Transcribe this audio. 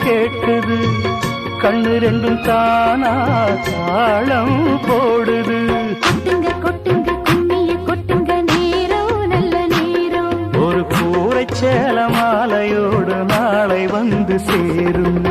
கேட்குது, கண்ணு ரெண்டும் தானா தாளம் போடுது. கொட்டுங்க கொட்டுங்க கும்மிய கொட்டுங்க, நேரம் நல்ல நேரம். ஒரு கூரை சேல மாலையோடு நாளை வந்து சேரும்.